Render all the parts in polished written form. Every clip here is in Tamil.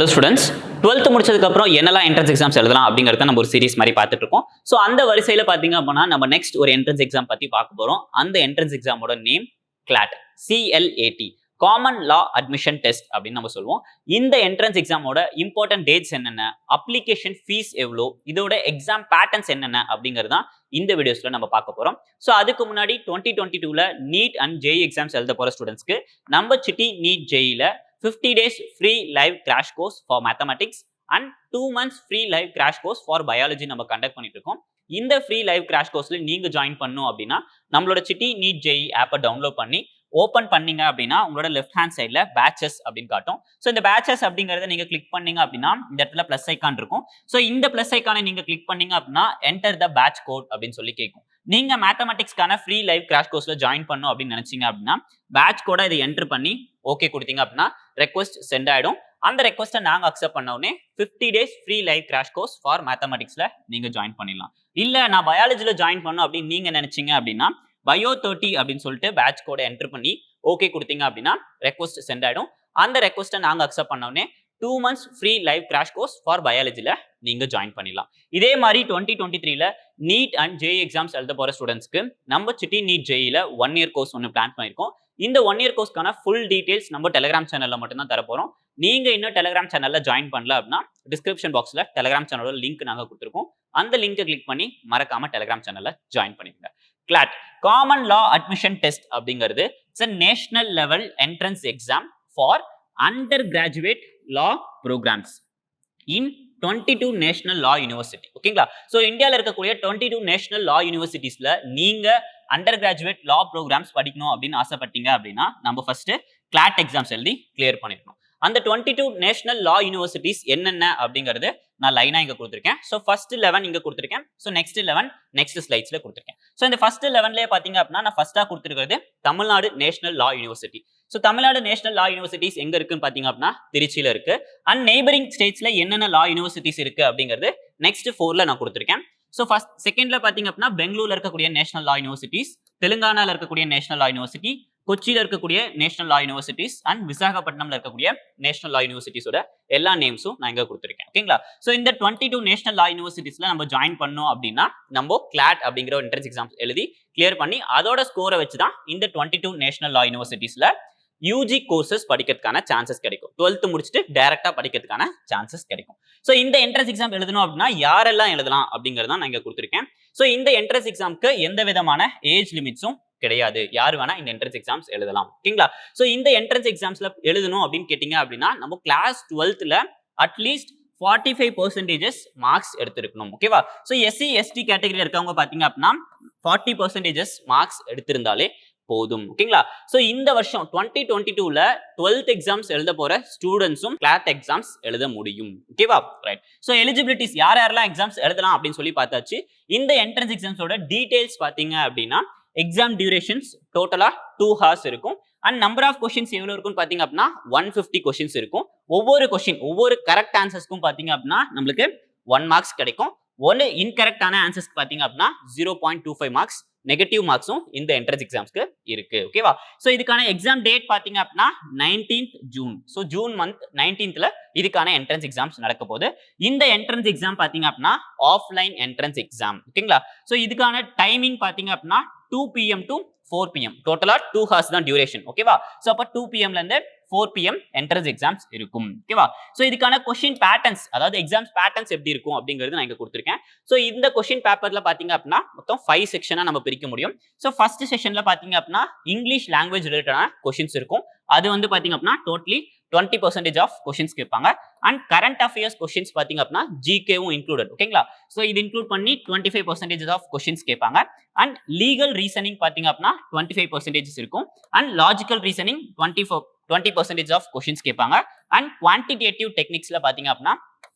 ஹலோ ஸ்டூடெண்ட்ஸ், 12th முடிச்சதுக்கு அப்புறம் என்னெல்லாம் என்ட்ரன்ஸ் எக்ஸாம்ஸ் எழுதலாம் அப்படிங்கறத நம்ம ஒரு சீரிஸ் மாதிரி பார்த்துட்டு இருக்கோம். ஸோ அந்த வரிசையில பாத்தீங்க அப்படின்னா நம்ம நெக்ஸ்ட் ஒரு என்ட்ரன்ஸ் எக்ஸாம் பத்தி பார்க்க போறோம். அந்த என்ட்ரன்ஸ் எக்ஸாமோட name CLAT, CLAT, common law admission test அப்படின்னு நம்ம சொல்லுவோம். இந்த என்ட்ரன்ஸ் எக்ஸாமோட இம்பார்ட்டன்ட் டேட்ஸ் என்னென்ன, அப்ளிகேஷன் ஃபீஸ் எவ்வளோ, இதோட எக்ஸாம் பேட்டர்ன்ஸ் என்னென்ன அப்படிங்கிறது தான் இந்த வீடியோஸ்ல நம்ம பார்க்க போறோம். ஸோ அதுக்கு முன்னாடி 2022ல நீட் அண்ட் ஜேஇ எக்ஸாம்ஸ் எழுத போற ஸ்டூடெண்ட்ஸ்க்கு நம்ம city NEET ஜேஇல 50 days free live crash course for mathematics and 2 months free live crash course for biology நம்ம கண்டக்ட் பண்ணிட்டு இருக்கோம். இந்த free live crash courseல நீங்க ஜாயின் பண்ணணும் அப்படின்னா நம்மளோட சிட்டி நீட் ஜேஇ ஆப்பை டவுன்லோட் பண்ணி ஓபன் பண்ணீங்க அப்படின்னா உங்களோட லெஃப்ட் ஹேண்ட் சைட்ல பேட்சஸ் அப்படின்னு காட்டும். ஸோ இந்த பேட்சஸ் அப்படிங்கறத நீங்க கிளிக் பண்ணீங்க அப்படின்னா இந்த இடத்துல பிளஸ் ஐக்கான் இருக்கும். ஸோ இந்த பிளஸ் ஐக்கானை நீங்க கிளிக் பண்ணீங்க அப்படின்னா என்டர் த பேட்ச் கோட் அப்படின்னு சொல்லி கேட்கும். நீங்க மேத்தமெட்டிக்ஸ்க்கான ஃப்ரீ லைவ் கிராஷ் கோர்ஸ்ல ஜாயின் பண்ணும் அப்படின்னு நினைச்சீங்க அப்படின்னா பேட்ச் கோட இதை என்டர் பண்ணி ஓகே கொடுத்தீங்க அப்படின்னா ரெக்வஸ்ட் சென்ட் ஆயிடும். அந்த ரெக்வஸ்ட்டை நாங்க அக்செப்ட் பண்ண உடனே 50 days free live crash course for மேத்தமெட்டிக்ஸ்ல நீங்க ஜாயின் பண்ணிடலாம். இல்ல நான் பயாலஜில ஜாயின் பண்ணும் அப்படின்னு நீங்க நினைச்சீங்க அப்படின்னா பயோ 30 அப்படின்னு சொல்லிட்டு பேட்ச் கோட என்டர் பண்ணி ஓகே கொடுத்தீங்க அப்படின்னா ரெக்வஸ்ட் சென்ட் ஆயிடும். அந்த ரெக்வஸ்ட்டை நாங்க அக்செப்ட் பண்ண உடனே 2 months free live crash course for பயாலஜில நீங்க ஜாயின் பண்ணிடலாம். இதே மாதிரி 2023ல நீட் அண்ட் ஜேஇ எக்ஸாம்ஸ் எழுத போற ஸ்டூடெண்ட்ஸ்க்கு நம்ம சிட்டி நீட் ஜேஇல 1 year கோர்ஸ் ஒன்று பிளான் பண்ணிருக்கோம். இந்த 1 year கோர்ஸ்க்கான ஃபுல் டீடைல்ஸ் நம்ம டெலிகிராம் சேனல்ல மட்டும் தான் தர போறோம். நீங்க இன்னும் டெலிகிராம் சேனல்ல ஜாயின் பண்ணல அப்படின்னா டிஸ்கிரிப்ஷன் பாக்ஸ்ல டெலிகிராம் சேனலோட லிங்க் நாங்க கொடுத்துருக்கோம். அந்த லிங்கை கிளிக் பண்ணி மறக்காம டெலிகிராம் சேனல்ல ஜாயின் பண்ணிடுங்க. CLAT, common law admission test அப்படிங்கிறது it's a national level entrance exam for undergraduate law programmes in 22 national law university. ஓகேங்களா? ஸோ இந்தியாவில் இருக்கக்கூடிய 22 நேஷனல் லா யூனிவர்சிட்டிஸ்ல நீங்க அண்டர் கிராஜுவேட் லா ப்ரோக்ராம்ஸ் படிக்கணும் அப்படின்னு ஆசைப்பட்டீங்க அப்படின்னா நம்ம ஃபர்ஸ்ட் CLAT எக்ஸாம்ஸ் எழுதி கிளியர் பண்ணிடணும். அந்த 22 நேஷனல் லா யூனிவர்சிட்டிஸ் என்னென்ன அப்படிங்கிறது நான் லைனா இங்க கொடுத்துருக்கேன். ஸோ ஃபர்ஸ்ட் 11 இங்க கொடுத்துருக்கேன். ஸோ நெக்ஸ்ட் 11 நெக்ஸ்ட் ஸ்லைட்ஸ்ல கொடுத்துருக்கேன். ஸோ இந்த ஃபர்ஸ்ட் 11லயே பாத்தீங்க அப்படின்னா நான் ஃபர்ஸ்டா கொடுத்துருக்கிறது Tamil Nadu national law university. So Tamil Nadu national லா யூனிவர்சிட்டிஸ் எங்க இருக்குன்னு பாத்தீங்க அப்படின்னா திருச்சியில இருக்கு. அண்ட் நெய்பரிங் ஸ்டேட்ஸ்ல என்னென்ன லா யூனிவர்சிட்டிஸ் இருக்கு அப்படிங்கிறது நெக்ஸ்ட் 4ல நான் கொடுத்துருக்கேன். ஸோ ஃபர்ஸ்ட் செகண்ட்ல பாத்தீங்க அப்படின்னா பெங்களூர்ல இருக்கக்கூடிய நேஷனல் லா யூனிவர்சிட்டிஸ், தெலுங்கானால இருக்கக்கூடிய நேஷனல் லா யூனிவர்சிட்டி, கொச்சியில இருக்கக்கூடிய நேஷனல் லா யூனிவர்சிட்டிஸ் அண்ட் விசாகப்பட்டினம்ல இருக்கக்கூடிய நேஷனல் லா யூனிவர்சிட்டிஸோட எல்லா நேம்ஸும் நான் இங்க கொடுத்துருக்கேன். ஓகேங்களா? ஸோ இந்த 22 நேஷனல் லா யூனிவர்சிட்டிஸ்ல நம்ம ஜாயின் பண்ணோம் அப்படின்னா நம்ம CLAT அப்படிங்கிற ஒரு என்ட்ரன்ஸ் எக்ஸாம்ஸ் எழுதி கிளியர் பண்ணி அதோட ஸ்கோரை வச்சு தான் இந்த 22 நேஷனல் லா யூனிவர்சிட்டிஸ்ல யூஜி கோர்சஸ் படிக்கிறதுக்கான சான்சஸ் கிடைக்கும். 12th முடிச்சுட்டு டைரக்டா படிக்கிறதுக்கான சான்சஸ் கிடைக்கும். ஸோ இந்த என்ட்ரன்ஸ் எக்ஸாம் எழுதணும் அப்படின்னா யாரெல்லாம் எழுதலாம் அப்படிங்கறத நான் இங்க கொடுத்துருக்கேன். ஸோ இந்த என்ட்ரன்ஸ் எக்ஸாம்க்கு எந்த விதமான ஏஜ் லிமிட்ஸும் கிடையாது. யார் வேணா இந்த என்ட்ரன்ஸ் எக்ஸாம்ஸ் எழுதலாம். ஓகேங்களா? சோ இந்த என்ட்ரன்ஸ் எக்ஸாம்ஸ்ல எழுதணும் அப்படின்னு கேட்டீங்க அப்படின்னா நம்ம கிளாஸ் 12th அட்லீஸ்ட் 45% மார்க்ஸ் எடுத்திருக்கணும். ஓகேவா? சோ எஸ்சி எஸ்டி கேட்டகரியில இருக்கவங்க பாத்தீங்க அப்படின்னா 40% மார்க்ஸ் எடுத்திருந்தாலே போதும். ஓகேங்களா? சோ இந்த வருஷம் 2022ல 12th எக்ஸாம்ஸ் எழுத போற ஸ்டூடெண்ட்ஸும் CLAT எக்ஸாம்ஸ் எழுத முடியும். ஓகேவா? ரைட். சோ எலிஜிபிலிட்டிஸ் யாரெல்லாம் எக்ஸாம்ஸ் எழுதலாம் அப்படின்னு சொல்லி பார்த்தாச்சு. இந்த என்ட்ரன்ஸ் எக்ஸாம்ஸோட டீடைல்ஸ் பாத்தீங்க அப்படின்னா எக்ஸாம் டியூரேஷன்ஸ் டோட்டலா 2 hours இருக்கும். அண்ட் நம்பர் ஆஃப் கொஸ்டின்ஸ் எவ்வளவு இருக்கும் பாத்தீங்க அப்படின்னா 150 கொஸ்டின்ஸ் இருக்கும். ஒவ்வொரு கரெக்ட் ஆன்சர்ஸ்க்கும் பாத்தீங்க அப்படின்னா நம்மளுக்கு 1 மார்க்ஸ் கிடைக்கும். ஒன்னு இன்கரெக்டான ஆன்சர்ஸ்க்கு பாத்தீங்க அப்படின்னா 0.25 மார்க்ஸ் நெகட்டிவ் மார்க்ஸும் இந்த என்ட்ரன்ஸ் எக்ஸாம்ஸ்க்கு இருக்கு. ஓகேவா? சோ இதுக்கான எக்ஸாம் டேட் பாத்தீங்க அப்படின்னா 19th June. So June month 19th இதுக்கான என்ட்ரன்ஸ் எக்ஸாம்ஸ் நடக்க போகுது. இந்த என்ட்ரன்ஸ் எக்ஸாம் பாத்தீங்க அப்படின்னா ஆஃப்லைன் என்ட்ரன்ஸ் எக்ஸாம். ஓகேங்களா? சோ இதுக்கான டைமிங் பாத்தீங்க அப்படின்னா 2 PM to 4 PM. டோட்டலா 2 hours தான் டியூரேஷன். ஓகேவா? சோ அப்ப 2 PM ல இருந்து 4 PM என்ட்ரன்ஸ் எக்ஸாம்ஸ் இருக்கும். ஓகேவா? சோ இதுக்கான क्वेश्चन பேட்டர்ன்ஸ், அதாவது எக்ஸாம்ஸ் பேட்டர்ன்ஸ் எப்படி இருக்கும் அப்படிங்கிறது நான் இங்க கொடுத்திருக்கேன். சோ இந்த क्वेश्चन பேப்பர்ல பாத்தீங்க அப்படின்னா மொத்தம் 5 செக்ஷனா நம்ம பிரிக்க முடியும். சோ ஃபர்ஸ்ட் செஷன்ல பாத்தீங்க அப்படின்னா இங்கிலீஷ் லாங்குவேஜ் ரிலேட்டடான क्वेश्चंस இருக்கும். அது வந்து பாத்தீங்க அப்படின்னா டோட்டலி 20% ஆஃப் क्वेश्चंस கேட்பாங்க. அண்ட் கரண்ட் அஃபேர்ஸ் क्वेश्चंस பாத்தீங்க அப்படின்னா ஜிகேவும் இன்க்ளூடட். ஓகேங்களா? சோ இது இன்க்ளூட் பண்ணி 25% ஆஃப் क्वेश्चंस கேட்பாங்க. அண்ட் லீகல் ரீசனிங் பாத்தீங்க அப்படின்னா 25% இருக்கும். And logical reasoning 20% of questions கேட்பாங்க. அண்ட் குவான்டிடேட்டிவ் டெக்னிக்ஸ்ல பாத்தீங்க அப்படின்னா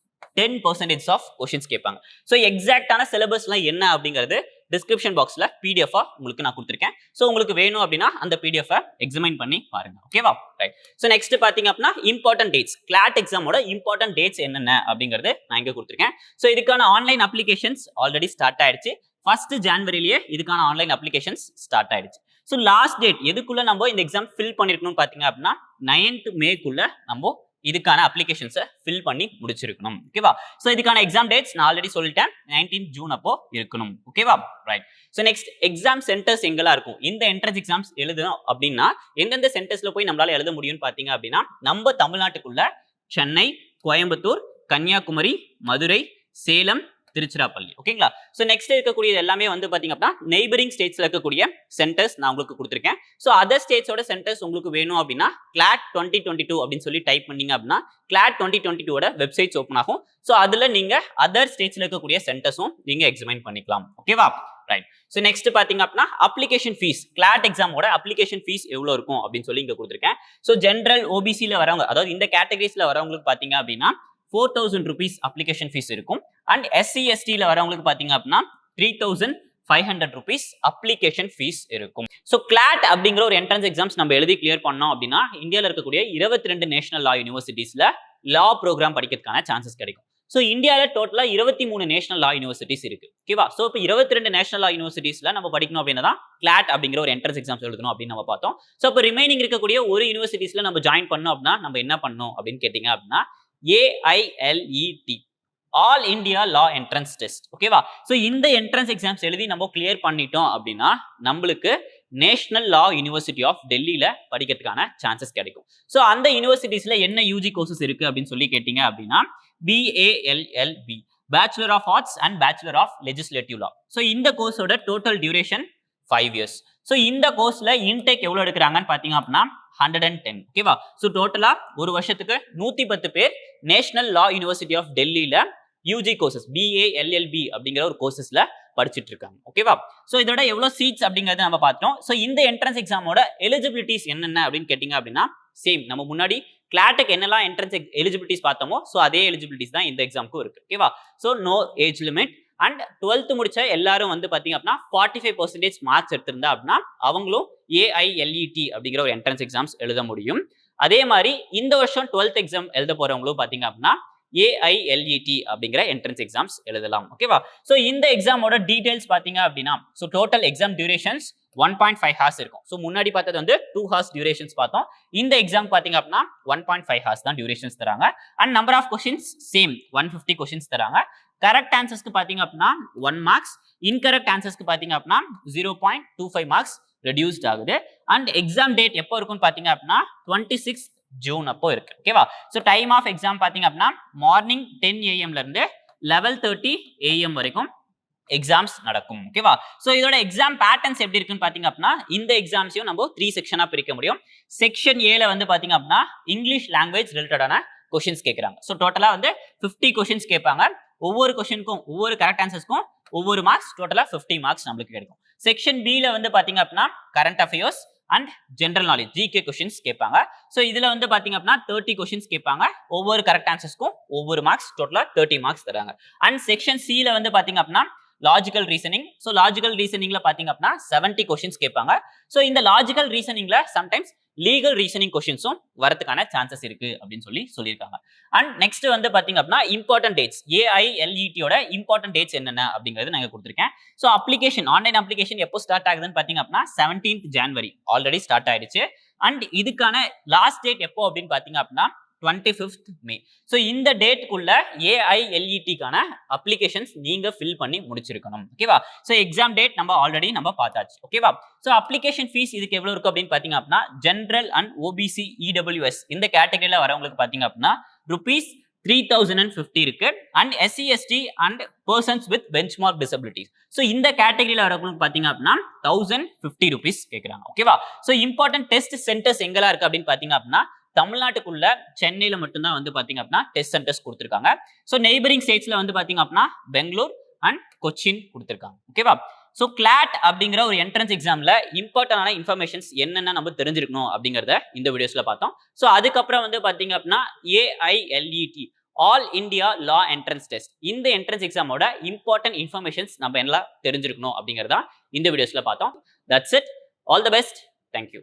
10% ஆஃப் क्वेश्चंस கேட்பாங்க. சோ எக்ஸாக்ட்டான சிலபஸ்லாம் என்ன அப்படிங்கிறது டிஸ்கிரிப்ஷன் பாக்ஸ்ல PDF உங்களுக்கு நான் கொடுத்திருக்கேன். சோ உங்களுக்கு வேணும் அப்படின்னா அந்த PDF எக்ஸாமைன் பண்ணி பாருங்க. ஓகேவா? ரைட். சோ நெக்ஸ்ட் பாத்தீங்க அப்படின்னா இம்பார்ட்டன்ட் டேட்ஸ், CLAT எக்ஸாமோட இம்பார்ட்டன்ட் டேட்ஸ் என்னென்ன அப்படிங்கிறது நான் இங்க கொடுத்திருக்கேன். சோ இதுக்கான ஆன்லைன் அப்ளிகேஷன்ஸ் ஆல்ரெடி ஸ்டார்ட் ஆயிடுச்சு. 1st ஜனவரியிலேயே இதுக்கான ஆன்லைன் அப்ளிகேஷன்ஸ் ஸ்டார்ட் ஆயிடுச்சு. ஸோ லாஸ்ட் டேட் எதுக்குள்ள நம்ம இந்த எக்ஸாம் ஃபில் பண்ணிருக்கணும்னு பாத்தீங்க அப்படின்னா 9th மேக்குள்ள நம்ம இதுக்கான அப்ளிகேஷன்ஸை ஃபில் பண்ணி முடிச்சிருக்கணும். ஓகேவா? ஸோ இதுக்கான எக்ஸாம் டேட்ஸ் நான் ஆல்ரெடி சொல்லிட்டேன், 19 ஜூன் அப்போ இருக்கணும். ஓகேவா? Right. So next exam centres எங்கெல்லாம் இருக்கும், இந்த என்ட்ரன்ஸ் எக்ஸாம்ஸ் எழுதணும் அப்படின்னா எந்தெந்த சென்டர்ஸ்ல போய் நம்மளால எழுத முடியும்னு பாத்தீங்க அப்படின்னா, நம்ம தமிழ்நாட்டுக்குள்ள சென்னை, கோயம்புத்தூர், கன்னியாகுமரி, மதுரை, சேலம், திருச்சிராப்பள்ளி. ஓகேங்களா? சோ நெக்ஸ்ட் இருக்கக்கூடியது எல்லாமே வந்து பாத்தீங்க அப்படின்னா நெய்பரிங் ஸ்டேட்ஸ்ல இருக்கக்கூடிய சென்டர்ஸ் நான் உங்களுக்கு கொடுத்திருக்கேன். சோ அதர் ஸ்டேட்ஸோட சென்டர்ஸ் உங்களுக்கு வேணும் அப்படின்னா CLAT 2022 அப்படின்னு சொல்லி டைப் பண்ணீங்க அப்படின்னா CLAT 2022 ஓட வெப்சைட்ஸ் ஓபன் ஆகும். சோ அதுல நீங்க அதர் ஸ்டேட்ஸ்ல இருக்கக்கூடிய சென்டர்ஸும் நீங்க எக்ஸாமைன் பண்ணிக்கலாம். ஓகேவா? ரைட். சோ நெக்ஸ்ட் பாத்தீங்க அப்படின்னா அப்ளிகேஷன் ஃபீஸ், CLAT எக்ஸாமோட அப்ளிகேஷன் ஃபீஸ் எவ்வளவு இருக்கும் அப்படின்னு சொல்லி இங்க கொடுத்திருக்கேன். சோ ஜெனரல், ஓபிசில வரவங்க, அதாவது இந்த கேட்டகரிஸ்ல வரவங்களுக்கு பாத்தீங்க அப்படின்னா 4000 rupees அப்ளிகேஷன் ஃபீஸ் இருக்கும். அண்ட் SC ST ல வரவங்களுக்கு பாத்தீங்க அப்படின்னா 3500 rupees அப்ளிகேஷன் ஃபீஸ் இருக்கும். சோ CLAT அப்படிங்கிற ஒரு என்ட்ரன்ஸ் எக்ஸாம்ஸ் நம்ம எழுதி கிளியர் பண்ணோம் அப்படின்னா இந்தியால இருக்கக்கூடிய 22 நேஷனல் லா யூனிவர்சிட்டிஸ்ல லா ப்ரோக்ராம் படிக்கிறதுக்கான சான்சஸ் கிடைக்கும். சோ இந்தியால டோட்டலா 23 நேஷனல் லா யூனிவர்சிட்டிஸ் இருக்கு. ஓகேவா? சோ இப்போ 22 நேஷனல் லா யூனிவர்சிட்டிஸ்ல நம்ம படிக்கணும் அப்படின்னா CLAT அப்படிங்கிற ஒரு என்ட்ரன்ஸ் எக்ஸாம்ஸ் எழுதணும் அப்படின்னு நம்ம பார்த்தோம். சோ இப்போ ரிமைனிங் இருக்கக்கூடிய ஒரு யூனிவர்சிட்டிஸ்ல நம்ம ஜாயின் பண்ணோம் அப்படின்னா நம்ம என்ன பண்ணணும் அப்படின்னு கேட்டீங்க அப்படின்னா AILET, ஆல் இந்தியா லா என்ட்ரன்ஸ் டெஸ்ட். ஓகேவா? சோ இந்த என்ட்ரன்ஸ் எக்ஸாம்ஸ் எழுதி நம்ம கிளியர் பண்ணிட்டோம் அப்படின்னா நம்மளுக்கு நேஷனல் லா யூனிவர்சிட்டி ஆஃப் டெல்லியில படிக்கிறதுக்கான சான்சஸ் கிடைக்கும். சோ அந்த யூனிவர்சிட்டிஸ்ல என்ன யூஜி கோர்சஸ் இருக்கு அப்படின்னு சொல்லி கேட்டீங்க அப்படின்னா BALLB, bachelor of arts and bachelor of legislative law. So இந்த கோர்ஸோட டோட்டல் டியூரேஷன் 5 years. சோ இந்த கோர்ஸ்ல இன்டேக் எவ்வளவு எடுக்கிறாங்கன்னு பாத்தீங்க அப்படின்னா 110. ஓகேவா? சோ டோட்டலா ஒரு வருஷத்துக்கு 110 பேர் நேஷனல் லா யூனிவர்சிட்டி ஆஃப் டெல்லியில யூஜி கோர்சஸ் BALLB அப்படிங்கிற ஒரு கோர்சஸ்ல படிச்சிட்டு இருக்காங்க. ஓகேவா? சோ இதோட எவ்வளவு சீட்ஸ் அப்படிங்கறத நம்ம பார்த்தோம். சோ இந்த என்ட்ரன்ஸ் எக்ஸாமோட எலிஜிபிலிட்டிஸ் என்னென்ன அப்படின்னு கேட்டீங்க அப்படின்னா சேம் நம்ம முன்னாடி CLATக்கு என்னெல்லாம் என்ட்ரன்ஸ் எலிஜிபிலிட்டிஸ் பார்த்தோமோ சோ அதே எலிஜிபிலிட்டிஸ் தான் இந்த எக்ஸாமுக்கும் இருக்கு. ஓகேவா? So no age limit and 12th முடிச்ச எல்லாரும் வந்து பாத்தீங்க அப்படின்னா 45% மார்க்ஸ் எடுத்திருந்தா அப்படின்னா அவங்களும் AILET அப்படிங்கிற ஒரு என்ட்ரன்ஸ் எக்ஸாம்ஸ் எழுத முடியும். அதே மாதிரி இந்த வருஷம் 12th எக்ஸாம் எழுத போறவங்களும் பாத்தீங்க அப்படின்னா AILET அப்படிங்கிற என்ட்ரன்ஸ் எக்ஸாம்ஸ் எழுதலாம். ஓகேவா? சோ இந்த எக்ஸாமோட டீடைல்ஸ் பாத்தீங்க அப்படின்னா so total exam durations 1.5 hours இருக்கும். சோ முன்னாடி பார்த்தது வந்து 2 hours டியூரேஷன்ஸ் பார்த்தோம். இந்த எக்ஸாம் பாத்தீங்க அப்படின்னா 1.5 hours தான் டியூரேஷன்ஸ் தராங்க. And number of questions same 150 questions தராங்க. கரெக்ட் ஆன்சர்ஸ்க்கு பாத்தீங்க அப்படின்னா 1 marks, இன்கரெக்ட் ஆன்சர்ஸ்க்கு பாத்தீங்க அப்படின்னா 0.25 marks ரெடியூஸ்ட் ஆகுது. அண்ட் எக்ஸாம் டேட் எப்போ இருக்கும்னு பாத்தீங்க அப்படின்னா 26 ஜூன் அப்போ இருக்கு. ஓகேவா? சோ டைம் ஆஃப் எக்ஸாம் பாத்தீங்க அப்படின்னா மார்னிங் 10 AM ல இருந்து 11:30 AM வரைக்கும் எக்ஸாம்ஸ் நடக்கும். ஓகேவா? சோ இதோட எக்ஸாம் பேட்டர்ன்ஸ் எப்படி இருக்குன்னு பாத்தீங்க அப்படின்னா இந்த எக்ஸாம்ஸையும் நம்ம 3 செக்ஷனா பிரிக்க முடியும். செக்ஷன் A ல வந்து பாத்தீங்க அப்படின்னா இங்கிலீஷ் லாங்குவேஜ் ரிலேட்டடான கொஸ்டின்ஸ் கேக்குறாங்க. சோ டோட்டலா வந்து 50 கொஸ்டின்ஸ் கேட்பாங்க. ஒவ்வொரு கொஸ்டினுக்கும் ஒவ்வொரு கரெக்ட் ஆன்சர்ஸ்க்கும் ஒவ்வொரு மார்க்ஸ், டோட்டலா 50 மார்க்ஸ் நம்மளுக்கு கிடைக்கும். செக்ஷன் B ல வந்து பாத்தீங்க அப்படின்னா current affairs and general knowledge GK questions கேட்பாங்க. சோ இதுல வந்து பாத்தீங்க அப்படின்னா 30 கொஸ்டின்ஸ் கேட்பாங்க. ஒவ்வொரு கரெக்ட் ஆன்சர்ஸ்க்கும் ஒவ்வொரு மார்க்ஸ், டோட்டலா 30 மார்க்ஸ் தராங்க. அண்ட் செக்ஷன் C ல வந்து பாத்தீங்க அப்படின்னா லாஜிக்கல் ரீசனிங். சோ லாஜிக்கல் ரீசனிங்ல பாத்தீங்க அப்படின்னா 70 கொஸ்டின்ஸ் கேட்பாங்க. சோ இந்த லாஜிக்கல் ரீசனிங்ல சம்டைம்ஸ் லீகல் ரீசனிங் கொஸ்டின்ஸும் வரதுக்கான சான்சஸ் இருக்கு அப்படின்னு சொல்லியிருக்காங்க. அண்ட் நெக்ஸ்ட் வந்து பாத்தீங்க அப்படின்னா இம்பார்ட்டன்ட் டேட்ஸ், AILET யோட இம்பார்ட்டன்ட் டேட்ஸ் என்னென்ன அப்படிங்கறது நான் கொடுத்திருக்கேன். சோ அப்ளிகேஷன், ஆன்லைன் அப்ளிகேஷன் எப்போ ஸ்டார்ட் ஆகுதுன்னு பாத்தீங்க அப்படின்னா 17th January ஆல்ரெடி ஸ்டார்ட் ஆயிடுச்சு. அண்ட் இதுக்கான லாஸ்ட் டேட் எப்போ அப்படின்னு பாத்தீங்க அப்படின்னா 25th May. சோ இந்த டேட்க்குள்ள AILET-க்கான அப்ளிகேஷன்ஸ் நீங்க ஃபில் பண்ணி முடிச்சிருக்கணும். ஓகேவா? சோ எக்ஸாம் டேட் நம்ம ஆல்ரெடி பார்த்தாச்சு. ஓகேவா? சோ அப்ளிகேஷன் ஃபீஸ் இதுக்கு எவ்வளவு இருக்கு அப்படின்னு பாத்தீங்க அப்படின்னா ஜெனரல் அண்ட் OBC EWS இந்த கேட்டகரியில வரவங்களுக்கு பாத்தீங்க அப்படின்னா rupees 3050 இருக்கு. And SC ST and persons with benchmark disabilities so இந்த கேட்டகரியில வரவங்களுக்கு பாத்தீங்க அப்படின்னா 1050 rupees கேக்குறாங்க. ஓகேவா? சோ இம்பார்ட்டன்ட் டெஸ்ட் சென்டர்ஸ் எங்கெல்லாம் இருக்கு அப்படின்னு பாத்தீங்க அப்படின்னா தமிழ்நாட்டுக்குள்ள சென்னையில மட்டும்தான் வந்து பாத்தீங்க அப்படின்னா டெஸ்ட் சென்டர்ஸ் கொடுத்திருக்காங்க. சோ நெய்பரிங் ஸ்டேட்ஸ்ல வந்து பாத்தீங்க அப்படின்னா பெங்களூர் அண்ட் கொச்சின் கொடுத்திருக்காங்க. ஓகேவா? சோ CLAT அப்படிங்கிற ஒரு என்ட்ரன்ஸ் எக்ஸாம்ல இம்பார்ட்டன்டான இன்ஃபர்மேஷன்ஸ் என்னென்ன நம்ம தெரிஞ்சிருக்கணும் அப்படிங்கறத இந்த வீடியோஸ்ல பார்த்தோம். சோ அதுக்கப்புறம் வந்து பாத்தீங்க அப்படின்னா AILET, ஆல் இந்தியா லா என்ட்ரன்ஸ் டெஸ்ட், இந்த என்ட்ரன்ஸ் எக்ஸாமோட இம்பார்ட்டன்ட் இன்ஃபர்மேஷன்ஸ் நம்ம என்ன தெரிஞ்சிருக்கணும் அப்படிங்கறத இந்த வீடியோஸ்ல பார்த்தோம். That's it. All the best. Thank you.